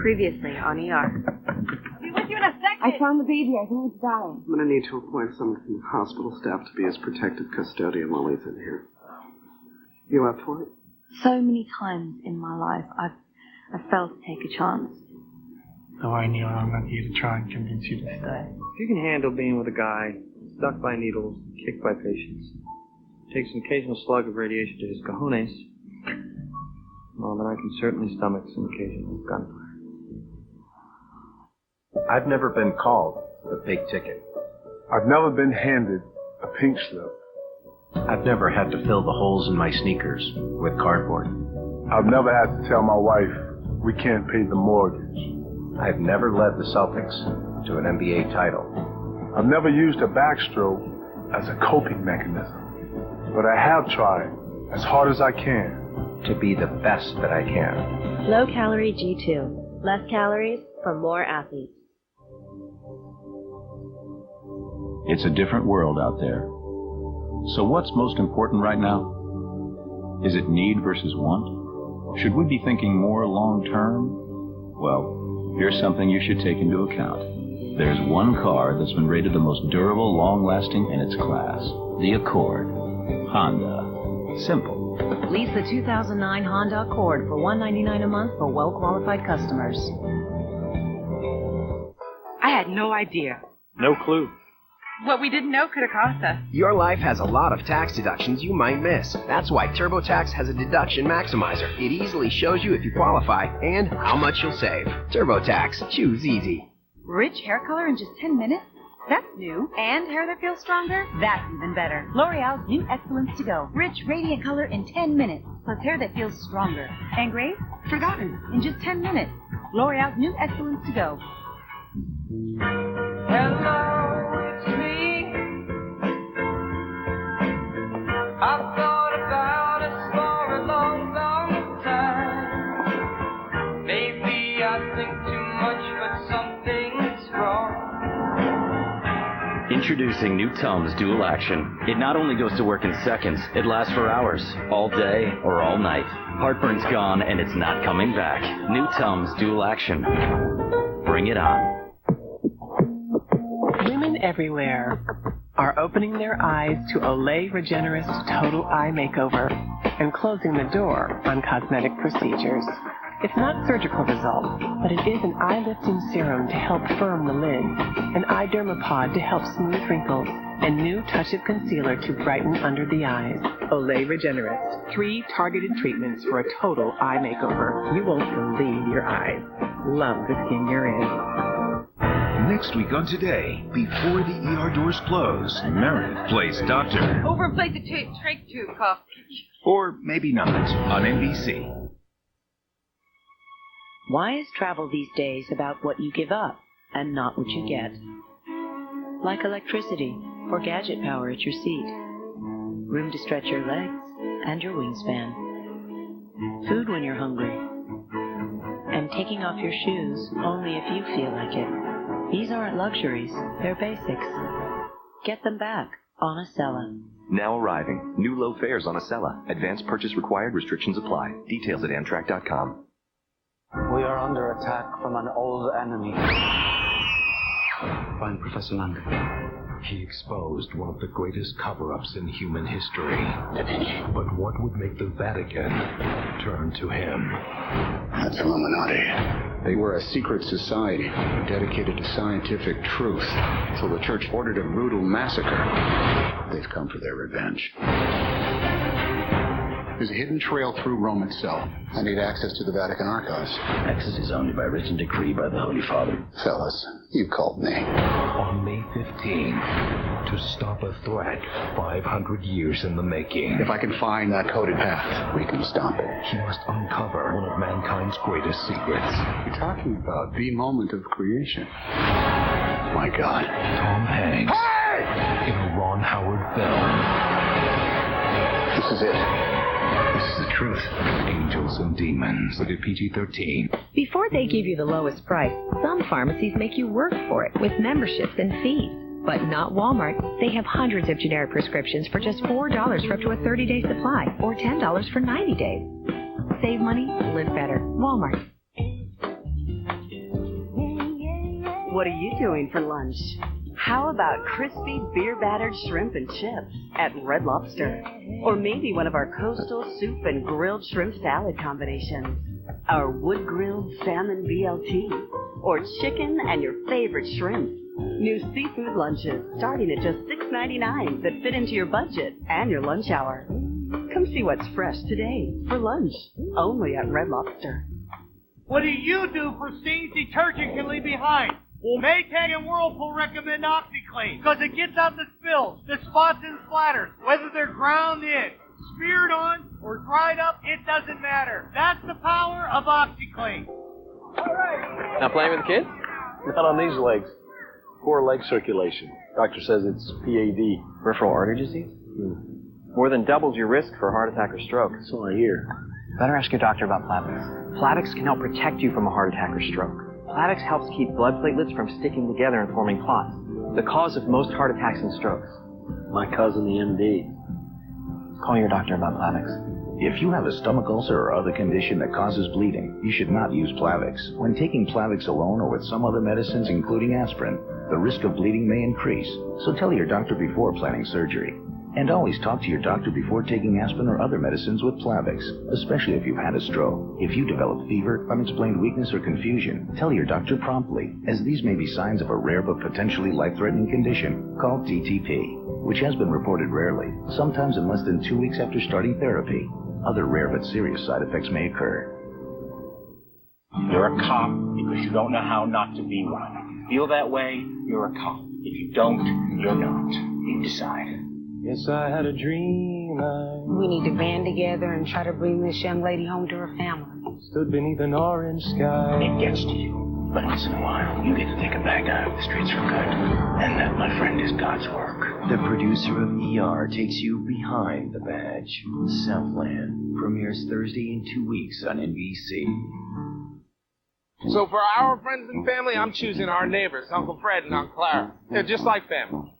Previously on ER. I'll be with you in a second. I found the baby. I think it's dying. I'm going to need to appoint someone from the hospital staff to be his protective custodian while he's in here. You up for it? So many times in my life, I've failed to take a chance. Don't worry, Neil, I'm not here to try and convince you to stay. If you can handle being with a guy stuck by needles, kicked by patients, takes an occasional slug of radiation to his cojones, well, then I can certainly stomach some occasional gunfire. I've never been called a big ticket. I've never been handed a pink slip. I've never had to fill the holes in my sneakers with cardboard. I've never had to tell my wife we can't pay the mortgage. I've never led the Celtics to an NBA title. I've never used a backstroke as a coping mechanism. But I have tried as hard as I can to be the best that I can. Low-calorie G2. Less calories for more athletes. It's a different world out there. So what's most important right now? Is it need versus want? Should we be thinking more long-term? Well, here's something you should take into account. There's one car that's been rated the most durable, long-lasting in its class. The Accord. Honda. Simple. Lease the 2009 Honda Accord for $199 a month for well-qualified customers. I had no idea. No clue. What we didn't know could have cost us. Your life has a lot of tax deductions you might miss. That's why TurboTax has a deduction maximizer. It easily shows you if you qualify and how much you'll save. TurboTax. Choose easy. Rich hair color in just 10 minutes? That's new. And hair that feels stronger? That's even better. L'Oreal's new Excellence to Go. Rich, radiant color in 10 minutes. Plus hair that feels stronger. And grays? Forgotten. In just 10 minutes. L'Oreal's new Excellence to Go. Hello, it's me. I've thought about us for a long, long time. Maybe I think too much, but something's wrong. Introducing new TUMS Dual Action. It not only goes to work in seconds, it lasts for hours, all day or all night. Heartburn's gone and it's not coming back. New TUMS Dual Action. Bring it on. Women everywhere are opening their eyes to Olay Regenerist Total Eye Makeover and closing the door on cosmetic procedures. It's not surgical results, but it is an eye-lifting serum to help firm the lid, an eye dermapod to help smooth wrinkles, and new touch of concealer to brighten under the eyes. Olay Regenerist. 3 targeted treatments for a total eye makeover. You won't believe your eyes. Love the skin you're in. Next week on Today, before the ER doors close, Meredith plays Doctor. Overinflate the trach tube, cough. Or maybe not, on NBC. Why is travel these days about what you give up and not what you get? Like electricity or gadget power at your seat. Room to stretch your legs and your wingspan. Food when you're hungry. And taking off your shoes only if you feel like it. These aren't luxuries, they're basics. Get them back on Acela. Now arriving. New low fares on Acela. Advanced purchase required. Restrictions apply. Details at Amtrak.com. We are under attack from an old enemy. Find Professor London. He exposed one of the greatest cover-ups in human history. But what would make the Vatican turn to him? That's Illuminati. They were a secret society dedicated to scientific truth. So the church ordered a brutal massacre. They've come for their revenge. There's a hidden trail through Rome itself. I need access to the Vatican archives. Access is only by written decree by the Holy Father. Fellas, you called me. On May 15, to stop a threat 500 years in the making. If I can find that coded path, we can stop it. He must uncover one of mankind's greatest secrets. You're talking about the moment of creation. My God. Tom Hanks. Hey! In a Ron Howard film. This is it. This is the truth. Angels and Demons. Rated PG-13. Before they give you the lowest price, some pharmacies make you work for it with memberships and fees. But not Walmart. They have hundreds of generic prescriptions for just $4 for up to a 30-day supply, or $10 for 90 days. Save money, live better. Walmart. What are you doing for lunch? How about crispy beer-battered shrimp and chips at Red Lobster? Or maybe one of our coastal soup and grilled shrimp salad combinations. Our wood-grilled salmon BLT. Or chicken and your favorite shrimp. New seafood lunches starting at just $6.99 that fit into your budget and your lunch hour. Come see what's fresh today for lunch, only at Red Lobster. What do you do for stains detergent can leave behind? Well, Maytag and Whirlpool recommend OxiClean because it gets out the spills, the spots and splatters. Whether they're ground in, smeared on, or dried up, it doesn't matter. That's the power of OxiClean. All right. Now playing with the kids? Not on these legs. Poor leg circulation. Doctor says it's PAD. Peripheral artery disease? More than doubles your risk for a heart attack or stroke. That's all I hear. Better ask your doctor about Plavix. Plavix can help protect you from a heart attack or stroke. Plavix helps keep blood platelets from sticking together and forming clots, the cause of most heart attacks and strokes. My cousin, the MD. Call your doctor about Plavix. If you have a stomach ulcer or other condition that causes bleeding, you should not use Plavix. When taking Plavix alone or with some other medicines, including aspirin, the risk of bleeding may increase. So tell your doctor before planning surgery. And always talk to your doctor before taking aspirin or other medicines with Plavix, especially if you've had a stroke. If you develop fever, unexplained weakness, or confusion, tell your doctor promptly, as these may be signs of a rare but potentially life-threatening condition called TTP, which has been reported rarely, sometimes in less than 2 weeks after starting therapy. Other rare but serious side effects may occur. You're a cop because you don't know how not to be one. If you feel that way, you're a cop. If you don't, you're not. You decide. Yes, I had a dream. We need to band together and try to bring this young lady home to her family. Stood beneath an orange sky. It gets to you. But once in a while, you get to take a bag out of the streets for good. And that, my friend, is God's work. The producer of ER takes you behind the badge. Southland premieres Thursday in 2 weeks on NBC. So for our friends and family, I'm choosing our neighbors, Uncle Fred and Aunt Clara. They're just like family.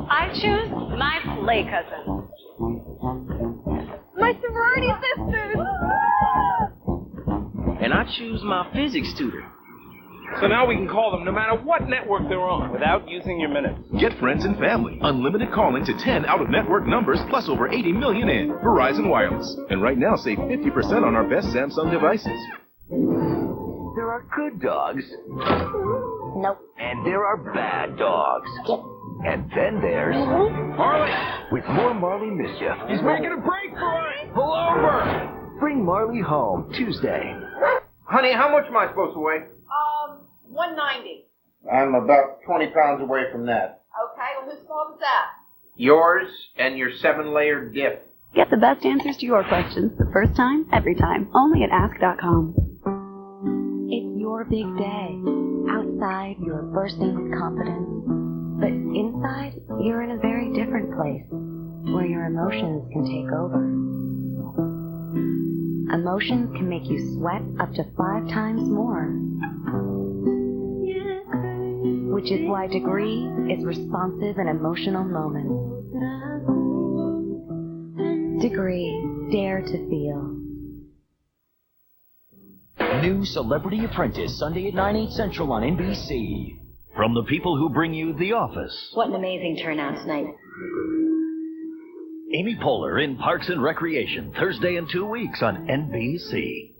I choose my play cousins. My sorority sisters. And I choose my physics tutor. So now we can call them no matter what network they're on without using your minutes. Get friends and family. Unlimited calling to 10 out-of-network numbers plus over 80 million in Verizon Wireless. And right now, save 50% on our best Samsung devices. There are good dogs. Nope. And there are bad dogs. And then there's Marley! With more Marley mischief. He's making a break for it! Pull over! Bring Marley home Tuesday. Honey, how much am I supposed to weigh? 190. I'm about 20 pounds away from that. Okay, well, whose fault is that? Yours and your 7-layer dip. Get the best answers to your questions the first time, every time, only at ask.com. It's your big day. Outside, you're bursting with confidence. But inside, you're in a very different place, where your emotions can take over. Emotions can make you sweat up to 5 times more. Which is why Degree is responsive in emotional moments. Degree, dare to feel. New Celebrity Apprentice, Sunday at 9, 8 Central on NBC. From the people who bring you The Office. What an amazing turnout tonight. Amy Poehler in Parks and Recreation, Thursday in 2 weeks on NBC.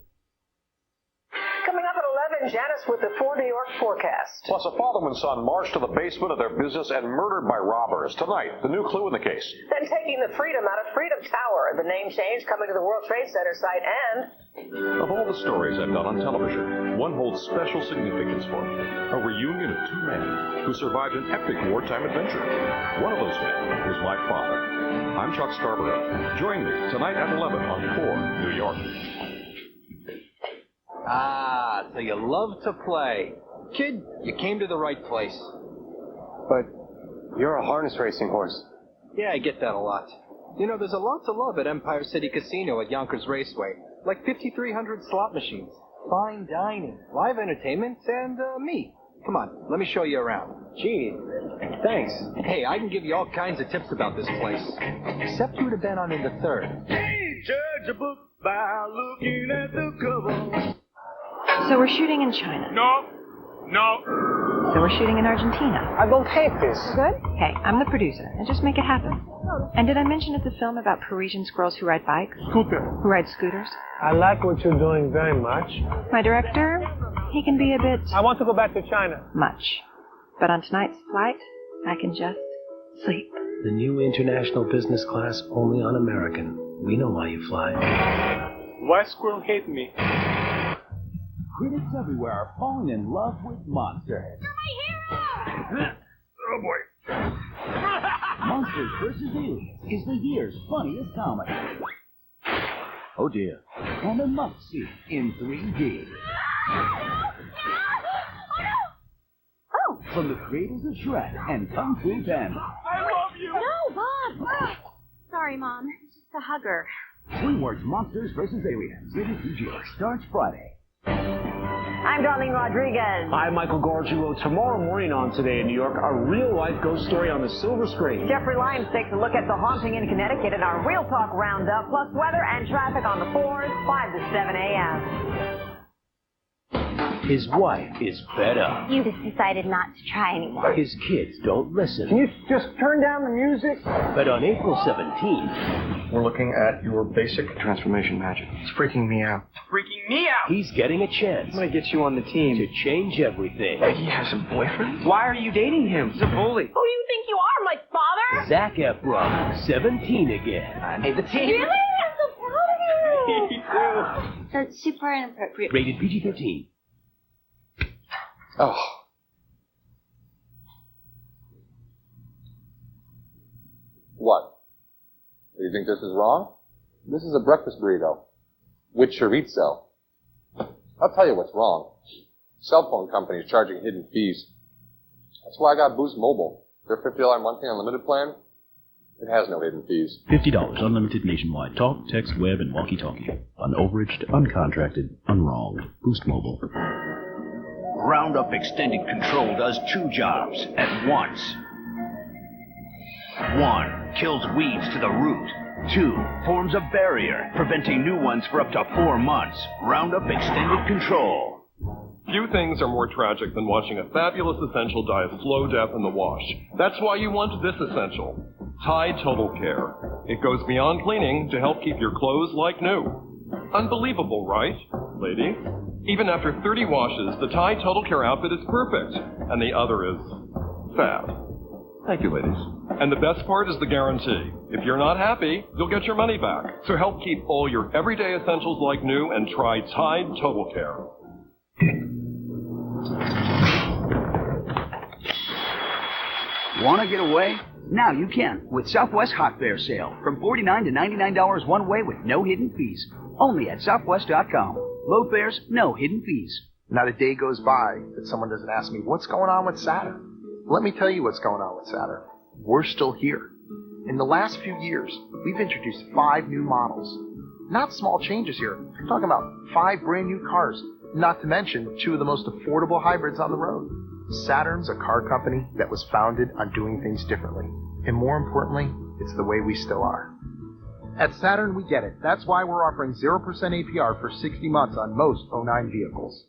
Coming up at 11, Janice with the 4 New York forecast. Plus, a father and son marched to the basement of their business and murdered by robbers. Tonight, the new clue in the case. Then taking the freedom out of Freedom Tower. The name change coming to the World Trade Center site and... Of all the stories I've done on television, one holds special significance for me. A reunion of 2 men who survived an epic wartime adventure. One of those men was my father. I'm Chuck Scarborough. Join me tonight at 11 on 4 New York. Ah, so you love to play. Kid, you came to the right place. But you're a harness racing horse. Yeah, I get that a lot. You know, there's a lot to love at Empire City Casino at Yonkers Raceway. Like 5,300 slot machines, fine dining, live entertainment, and me. Come on, let me show you around. Gee, thanks. Hey, I can give you all kinds of tips about this place. Except you would have been on in the 3rd. Can't judge a book by looking at the cover. So we're shooting in China. No, No. So we're shooting in Argentina. I don't hate this. Good? Hey, I'm the producer, and just make it happen. And did I mention it's a film about Parisian squirrels who ride bikes? Who ride scooters? I like what you're doing very much. My director, he can be a bit... I want to go back to China. Much. But on tonight's flight, I can just sleep. The new international business class only on American. We know why you fly. Why squirrel hate me? Critics everywhere are falling in love with Monsters. Oh boy. Monsters vs. Aliens is the year's funniest comedy. Oh dear. And a must-see in 3D. Oh! From the creators of Shrek and Kung Fu Panda. I love you! No, Bob! Sorry, Mom. It's just a hugger. DreamWorks Monsters vs. Aliens. Rated PG. Starts Friday. I'm Darlene Rodriguez. I'm Michael Gargiulo. Tomorrow morning on Today in New York, a real-life ghost story on the silver screen. Jeffrey Lyons takes a look at the haunting in Connecticut in our Real Talk Roundup, plus weather and traffic on the 4s, 5 to 7 a.m. His wife is fed up. You just decided not to try anymore. His kids don't listen. Can you just turn down the music? But on April 17th, We're looking at your basic transformation magic. It's freaking me out. Freaking me out! he's getting a chance I'm gonna get you on the team. to change everything. He has a boyfriend? Why are you dating him? He's a bully. Who do you think you are, my father? Zac Efron, 17 again. I made the team. Really? I'm so proud of you. Me too. That's super inappropriate. Rated PG-13. Oh. What? Do you think this is wrong? This is a breakfast burrito with chorizo. I'll tell you what's wrong. Cell phone companies charging hidden fees. That's why I got Boost Mobile. Their $50 monthly unlimited plan, it has no hidden fees. $50 unlimited nationwide talk, text, web, and walkie-talkie. Unoveraged, uncontracted, unwronged. Boost Mobile. Roundup Extended Control does 2 jobs at once. 1. Kills weeds to the root. 2. Forms a barrier, preventing new ones for up to 4 months. Roundup Extended Control. Few things are more tragic than watching a fabulous essential die a slow death in the wash. That's why you want this essential. Tide Total Care. It goes beyond cleaning to help keep your clothes like new. Unbelievable, right, ladies? Even after 30 washes, the Tide Total Care outfit is perfect, and the other is fab. Thank you, ladies. And the best part is the guarantee. If you're not happy, you'll get your money back. So help keep all your everyday essentials like new and try Tide Total Care. Want to get away? Now you can with Southwest Hot Fare Sale. From $49 to $99 one way with no hidden fees. Only at Southwest.com. Low fares, no hidden fees. Not a day goes by that someone doesn't ask me, what's going on with Saturn? Let me tell you what's going on with Saturn. We're still here. In the last few years, we've introduced 5 new models. Not small changes here. I'm talking about 5 brand new cars. Not to mention 2 of the most affordable hybrids on the road. Saturn's a car company that was founded on doing things differently. And more importantly, it's the way we still are. At Saturn, we get it. That's why we're offering 0% APR for 60 months on most 09 vehicles.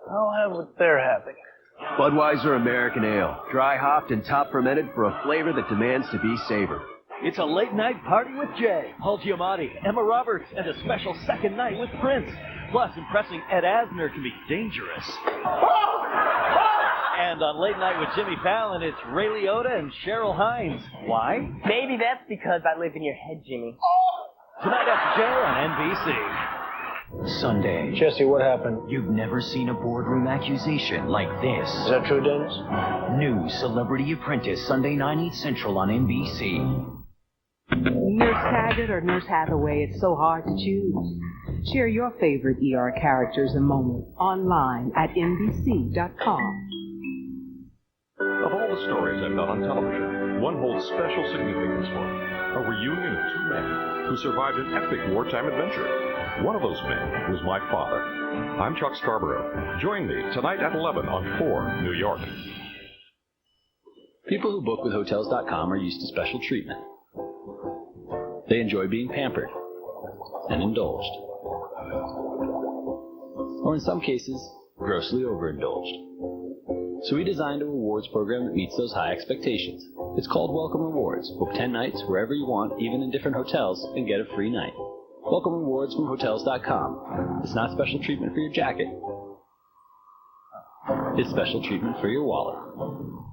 I'll have what they're having. Budweiser American Ale. Dry hopped and top fermented for a flavor that demands to be savored. It's a late night party with Jay, Paul Giamatti, Emma Roberts, and a special second night with Prince. Plus, impressing Ed Asner can be dangerous. And on Late Night with Jimmy Fallon, it's Ray Liotta and Cheryl Hines. Why? Maybe that's because I live in your head, Jimmy. Tonight after Jay on NBC. Sunday. Jesse, what happened? You've never seen a boardroom accusation like this. Is that true, Dennis? New Celebrity Apprentice, Sunday 9/8 Central on NBC. Nurse Taggart or Nurse Hathaway, it's so hard to choose. Share your favorite ER characters and moments online at NBC.com. The whole the stories I've done on television, one holds special significance for me. A reunion of two men who survived an epic wartime adventure. One of those men was my father. I'm Chuck Scarborough. Join me tonight at 11 on 4 New York. People who book with Hotels.com are used to special treatment. They enjoy being pampered and indulged. Or in some cases, grossly overindulged. So we designed a rewards program that meets those high expectations. It's called Welcome Rewards. Book 10 nights wherever you want, even in different hotels, and get a free night. Welcome Rewards from Hotels.com. It's not special treatment for your jacket. It's special treatment for your wallet.